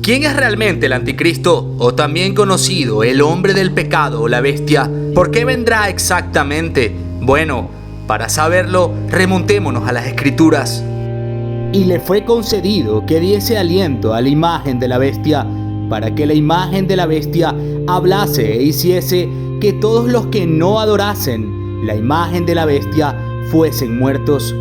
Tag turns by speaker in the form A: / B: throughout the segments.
A: ¿Quién es realmente el anticristo, o también conocido el hombre del pecado o la bestia? ¿Por qué vendrá exactamente? Bueno, para saberlo, remontémonos a las Escrituras.
B: Y le fue concedido que diese aliento a la imagen de la bestia, para que la imagen de la bestia hablase e hiciese que todos los que no adorasen la imagen de la bestia fuesen muertos.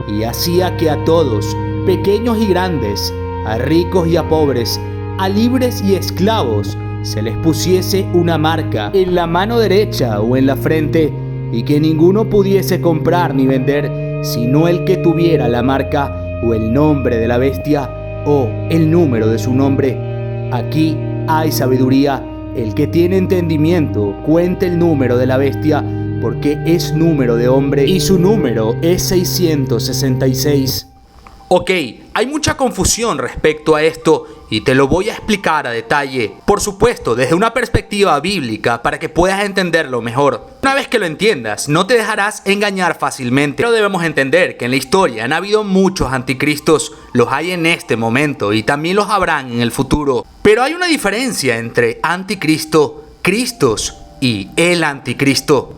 B: Y hacía que a todos, pequeños y grandes, a ricos y a pobres, a libres y esclavos, se les pusiese una marca en la mano derecha o en la frente, y que ninguno pudiese comprar ni vender, sino el que tuviera la marca o el nombre de la bestia o el número de su nombre. Aquí hay sabiduría. El que tiene entendimiento cuente el número de la bestia, porque es número de hombre y su número es 666.
A: Ok, hay mucha confusión respecto a esto y te lo voy a explicar a detalle. Por supuesto, desde una perspectiva bíblica para que puedas entenderlo mejor. Una vez que lo entiendas, no te dejarás engañar fácilmente. Pero debemos entender que en la historia han habido muchos anticristos, los hay en este momento y también los habrán en el futuro. Pero hay una diferencia entre anticristo, Cristos y el anticristo.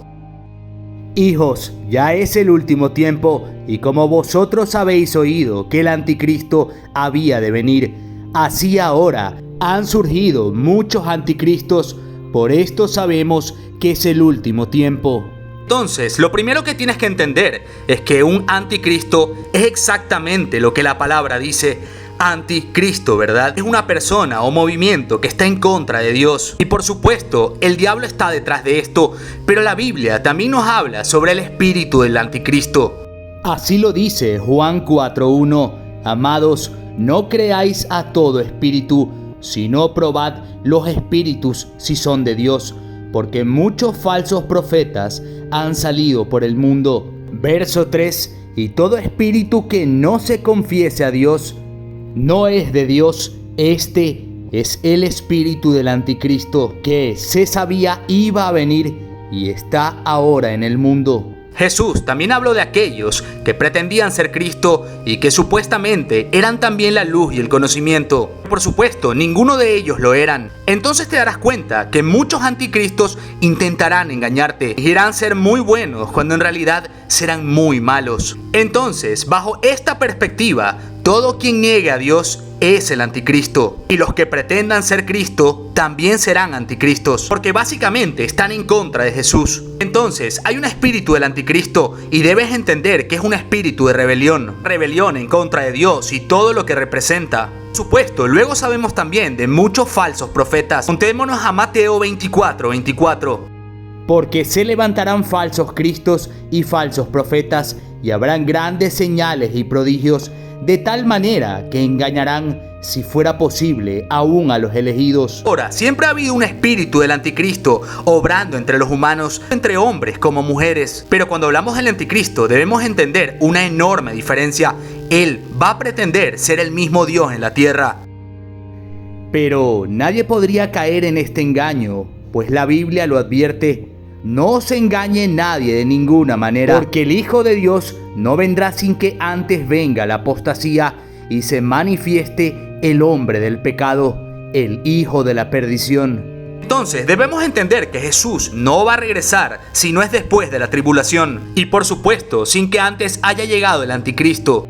B: Hijos, ya es el último tiempo, y como vosotros habéis oído que el anticristo había de venir, así ahora han surgido muchos anticristos. Por esto sabemos que es el último tiempo.
A: Entonces, lo primero que tienes que entender es que un anticristo es exactamente lo que la palabra dice. Anticristo, ¿verdad? Es una persona o movimiento que está en contra de Dios. Y por supuesto, el diablo está detrás de esto, pero la Biblia también nos habla sobre el espíritu del anticristo.
B: Así lo dice Juan 4:1. Amados, no creáis a todo espíritu, sino probad los espíritus si son de Dios, porque muchos falsos profetas han salido por el mundo. Verso 3. Y todo espíritu que no se confiese a Dios no es de Dios. Este es el espíritu del anticristo, que se sabía iba a venir y está ahora en el mundo.
A: Jesús también habló de aquellos que pretendían ser Cristo y que supuestamente eran también la luz y el conocimiento. Por supuesto, ninguno de ellos lo eran. Entonces te darás cuenta que muchos anticristos intentarán engañarte y dirán ser muy buenos cuando en realidad serán muy malos. Entonces, bajo esta perspectiva, todo quien niegue a Dios es el anticristo, y los que pretendan ser Cristo también serán anticristos, porque básicamente están en contra de Jesús. Entonces hay un espíritu del anticristo y debes entender que es un espíritu de rebelión en contra de Dios y todo lo que representa. Por supuesto, luego sabemos también de muchos falsos profetas. Contémonos a Mateo 24:24.
B: Porque se levantarán falsos cristos y falsos profetas, y habrán grandes señales y prodigios, de tal manera que engañarán, si fuera posible, aún a los elegidos.
A: Ahora, siempre ha habido un espíritu del anticristo obrando entre los humanos, entre hombres como mujeres. Pero cuando hablamos del anticristo debemos entender una enorme diferencia. Él va a pretender ser el mismo Dios en la tierra.
B: Pero nadie podría caer en este engaño, pues la Biblia lo advierte. No se engañe nadie de ninguna manera, porque el Hijo de Dios no vendrá sin que antes venga la apostasía y se manifieste el hombre del pecado, el hijo de la perdición.
A: Entonces debemos entender que Jesús no va a regresar si no es después de la tribulación, y por supuesto sin que antes haya llegado el anticristo.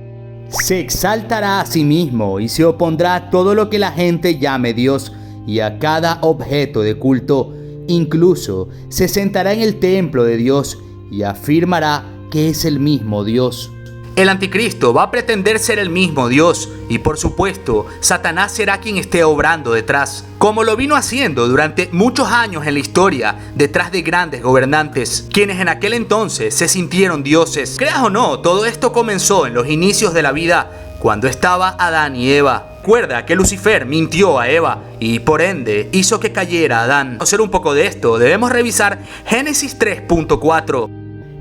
B: Se exaltará a sí mismo y se opondrá a todo lo que la gente llame Dios y a cada objeto de culto. Incluso se sentará en el templo de Dios y afirmará que es el mismo Dios.
A: El anticristo va a pretender ser el mismo Dios y por supuesto Satanás será quien esté obrando detrás, como lo vino haciendo durante muchos años en la historia detrás de grandes gobernantes, quienes en aquel entonces se sintieron dioses. Creas o no, todo esto comenzó en los inicios de la vida, cuando estaba Adán y Eva. Recuerda que Lucifer mintió a Eva y por ende hizo que cayera Adán. Para conocer un poco de esto, debemos revisar Génesis 3:4.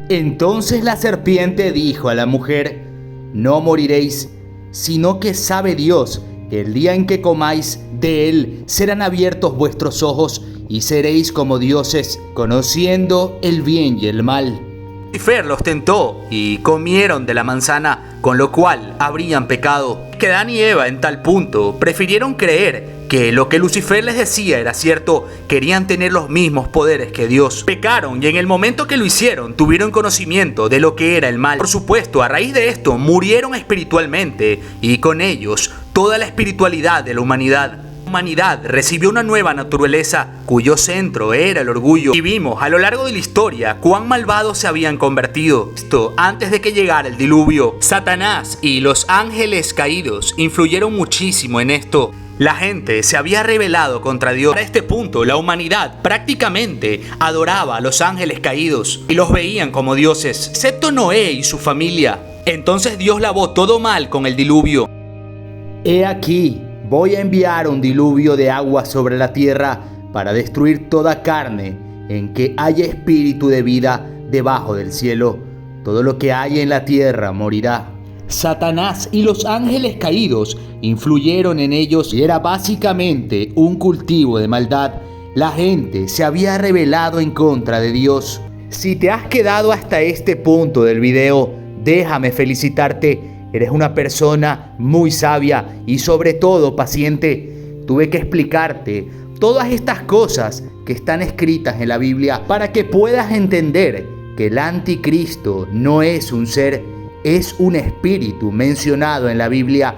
B: Entonces la serpiente dijo a la mujer: no moriréis, sino que sabe Dios que el día en que comáis de él serán abiertos vuestros ojos y seréis como dioses, conociendo el bien y el mal.
A: Lucifer los tentó y comieron de la manzana, con lo cual habrían pecado. Que Adán y Eva en tal punto prefirieron creer que lo que Lucifer les decía era cierto, querían tener los mismos poderes que Dios. Pecaron y en el momento que lo hicieron tuvieron conocimiento de lo que era el mal. Por supuesto, a raíz de esto murieron espiritualmente y con ellos toda la espiritualidad de la humanidad. La humanidad recibió una nueva naturaleza cuyo centro era el orgullo y vimos a lo largo de la historia cuán malvados se habían convertido. Esto antes de que llegara el diluvio. Satanás y los ángeles caídos influyeron muchísimo en esto. La gente se había rebelado contra Dios. A este punto, la humanidad prácticamente adoraba a los ángeles caídos y los veían como dioses, excepto Noé y su familia. Entonces Dios lavó todo mal con el diluvio.
B: He aquí, voy a enviar un diluvio de agua sobre la tierra para destruir toda carne en que haya espíritu de vida debajo del cielo. Todo lo que haya en la tierra morirá. Satanás y los ángeles caídos influyeron en ellos y era básicamente un cultivo de maldad. La gente se había rebelado en contra de Dios. Si te has quedado hasta este punto del video, déjame felicitarte. Eres una persona muy sabia y sobre todo paciente. Tuve que explicarte todas estas cosas que están escritas en la Biblia para que puedas entender que el anticristo no es un ser, es un espíritu mencionado en la Biblia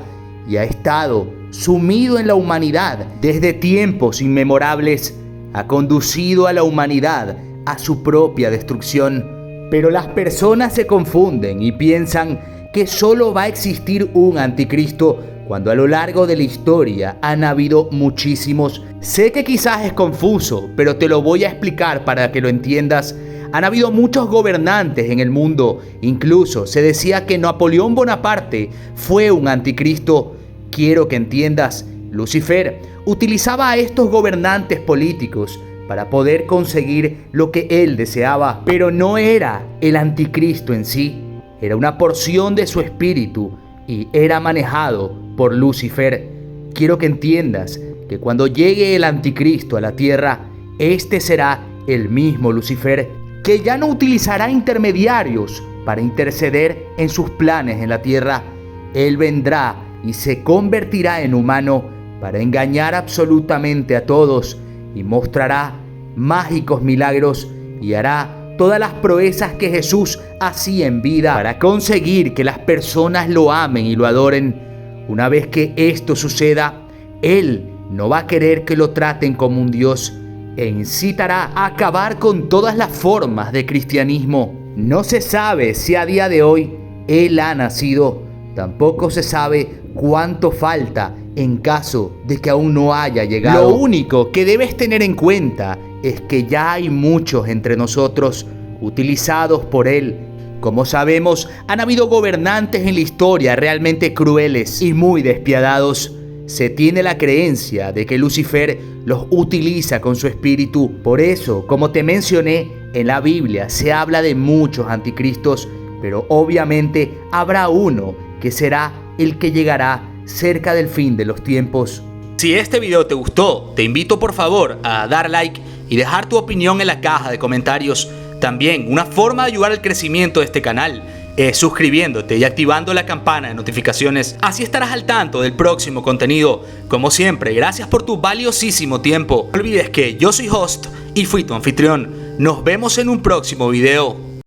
B: y ha estado sumido en la humanidad desde tiempos inmemorables. Ha conducido a la humanidad a su propia destrucción. Pero las personas se confunden y piensan que solo va a existir un anticristo cuando a lo largo de la historia han habido muchísimos. Sé que quizás es confuso, pero te lo voy a explicar para que lo entiendas. Han habido muchos gobernantes en el mundo. Incluso se decía que Napoleón Bonaparte fue un anticristo. Quiero que entiendas, Lucifer utilizaba a estos gobernantes políticos para poder conseguir lo que él deseaba. Pero no era el anticristo en sí. Era una porción de su espíritu y era manejado por Lucifer. Quiero que entiendas que cuando llegue el anticristo a la tierra, este será el mismo Lucifer, que ya no utilizará intermediarios para interceder en sus planes en la tierra. Él vendrá y se convertirá en humano para engañar absolutamente a todos y mostrará mágicos milagros y hará todas las proezas que Jesús hacía en vida para conseguir que las personas lo amen y lo adoren. Una vez que esto suceda, Él no va a querer que lo traten como un Dios e incitará a acabar con todas las formas de cristianismo. No se sabe si a día de hoy Él ha nacido. Tampoco se sabe cuánto falta en caso de que aún no haya llegado. Lo único que debes tener en cuenta es que ya hay muchos entre nosotros utilizados por Él. Como sabemos, han habido gobernantes en la historia realmente crueles y muy despiadados. Se tiene la creencia de que Lucifer los utiliza con su espíritu. Por eso, como te mencioné, en la Biblia se habla de muchos anticristos, pero obviamente habrá uno que será el que llegará cerca del fin de los tiempos.
A: Si este video te gustó, te invito por favor a dar like y dejar tu opinión en la caja de comentarios. También una forma de ayudar al crecimiento de este canal es suscribiéndote y activando la campana de notificaciones. Así estarás al tanto del próximo contenido. Como siempre, gracias por tu valiosísimo tiempo. No olvides que yo soy host y fui tu anfitrión. Nos vemos en un próximo video.